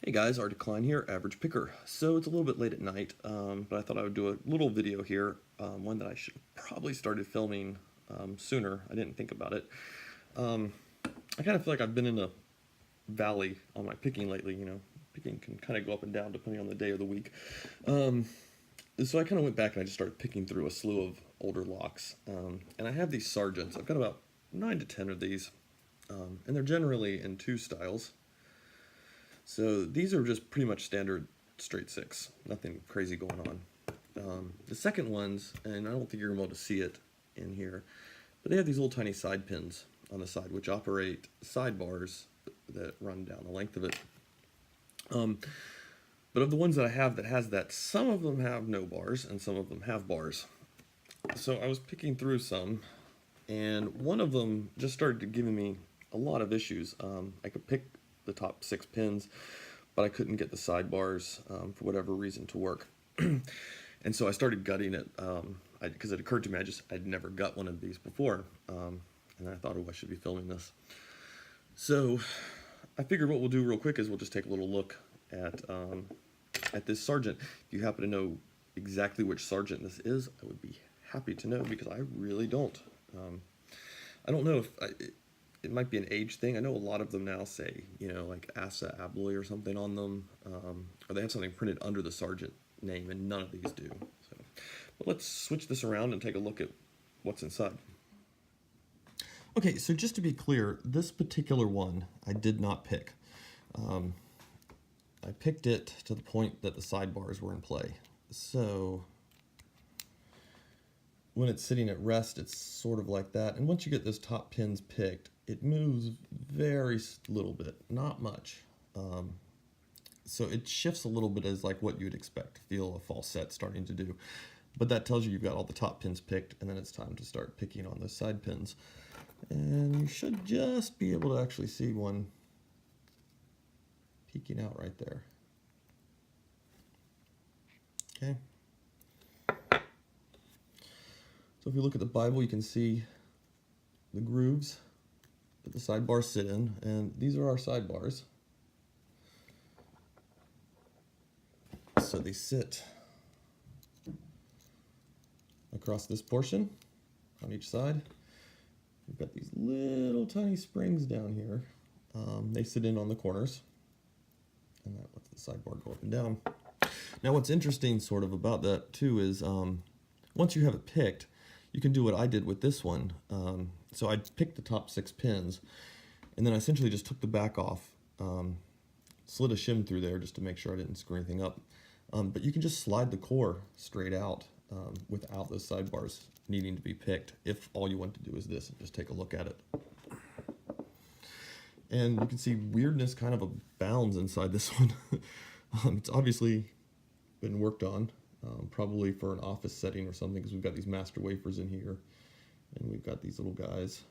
Hey guys, Art Decline here, Average Picker. So it's a little bit late at night, but I thought I would do a little video here, one that I should have probably started filming sooner. I didn't think about it. I kind of feel like I've been in a valley on my picking lately, Picking can kind of go up and down depending on the day or the week. So I kind of went back and I just started picking through a slew of older locks. And I have these Sargents. I've got about 9 to 10 of these, and they're generally in two styles. So these are just pretty much standard straight six, nothing crazy going on. The second ones, and I don't think you're going to be able to see it in here, but they have these little tiny side pins on the side which operate sidebars that run down the length of it. But of the ones that I have that has that, some of them have no bars and some of them have bars. So I was picking through some, and one of them just started giving me a lot of issues. I could pick the top 6 pins, but I couldn't get the sidebars for whatever reason to work. And so I started gutting it because it occurred to me I'd never gut one of these before, and I thought, oh, I should be filming this. So I figured what we'll do real quick is we'll just take a little look at this Sargent. If you happen to know exactly which Sargent this is, I would be happy to know, because I really don't. I don't know if it might be an age thing. I know a lot of them now say, like Asa Abloy or something on them, or they have something printed under the Sargent name, and none of these do. So, but let's switch this around and take a look at what's inside. Okay, so just to be clear, this particular one I did not pick. I picked it to the point that the sidebars were in play. So when it's sitting at rest, it's sort of like that. And once you get those top pins picked, it moves very little bit, not much. So it shifts a little bit as like what you'd expect, feel a false set starting to do. But that tells you you've got all the top pins picked, and then it's time to start picking on those side pins. And you should just be able to actually see one peeking out right there. Okay. So if you look at the Bible, you can see the grooves that the sidebars sit in, and these are our sidebars. So they sit across this portion on each side. We've got these little tiny springs down here. They sit in on the corners, and that lets the sidebar go up and down. Now what's interesting sort of about that too is once you have it picked, you can do what I did with this one. So I picked the top 6 pins, and then I essentially just took the back off, slid a shim through there just to make sure I didn't screw anything up. But you can just slide the core straight out without those sidebars needing to be picked, if all you want to do is this and just take a look at it. And you can see weirdness kind of abounds inside this one. It's obviously been worked on, probably for an office setting or something, because we've got these master wafers in here, and we've got these little guys.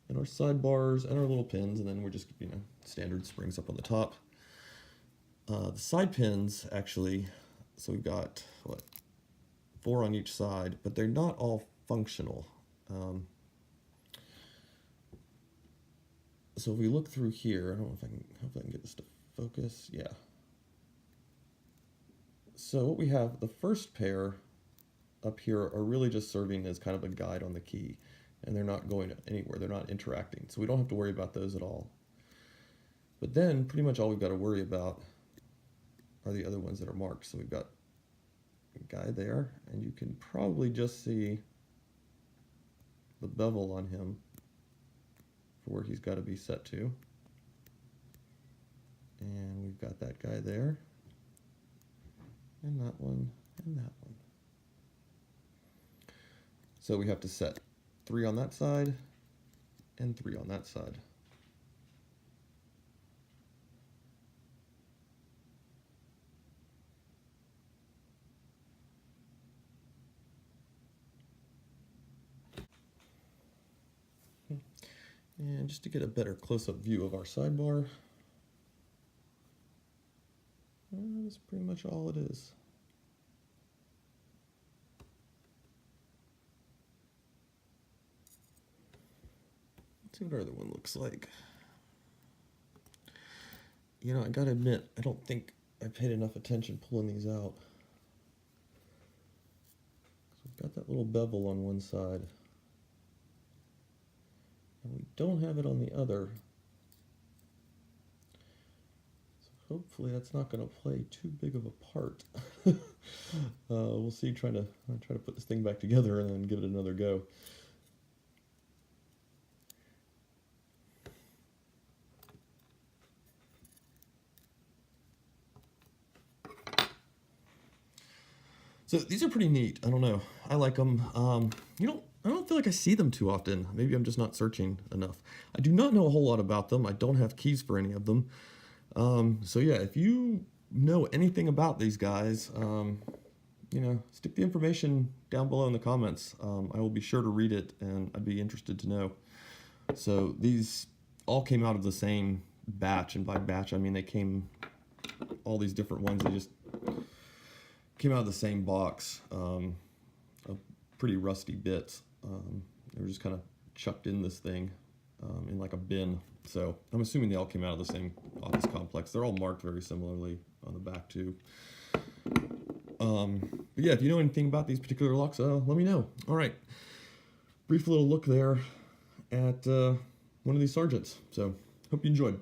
And our sidebars and our little pins, and then we're just, standard springs up on the top. The side pins, actually, so we've got, 4 on each side, but they're not all functional. So if we look through here, I don't know if I can, hopefully I can get this to focus, yeah. So what we have, the first pair up here are really just serving as kind of a guide on the key, and they're not going anywhere, they're not interacting, so we don't have to worry about those at all. But then pretty much all we've got to worry about are the other ones that are marked. So we've got a guy there, and you can probably just see the bevel on him for where he's got to be set to. And we've got that guy there, and that one, and that one. So we have to set 3 on that side and 3 on that side. And just to get a better close-up view of our sidebar, that's pretty much all it is. Let's see what our other one looks like. You know, I gotta admit, I don't think I paid enough attention pulling these out. So we've got that little bevel on one side, and we don't have it on the other. So hopefully that's not going to play too big of a part. We'll see. Try to put this thing back together and then give it another go. So these are pretty neat. I don't know. I like them. I don't feel like I see them too often. Maybe I'm just not searching enough. I do not know a whole lot about them. I don't have keys for any of them. So yeah, if you know anything about these guys, you know, stick the information down below in the comments. I will be sure to read it, and I'd be interested to know. So these all came out of the same batch, and by batch I mean they came, all these different ones, they just came out of the same box, of pretty rusty bits. They were just kind of chucked in this thing, in like a bin. So I'm assuming they all came out of the same office complex. They're all marked very similarly on the back too. But yeah, if you know anything about these particular locks, let me know. All right, brief little look there at one of these Sargents. So hope you enjoyed.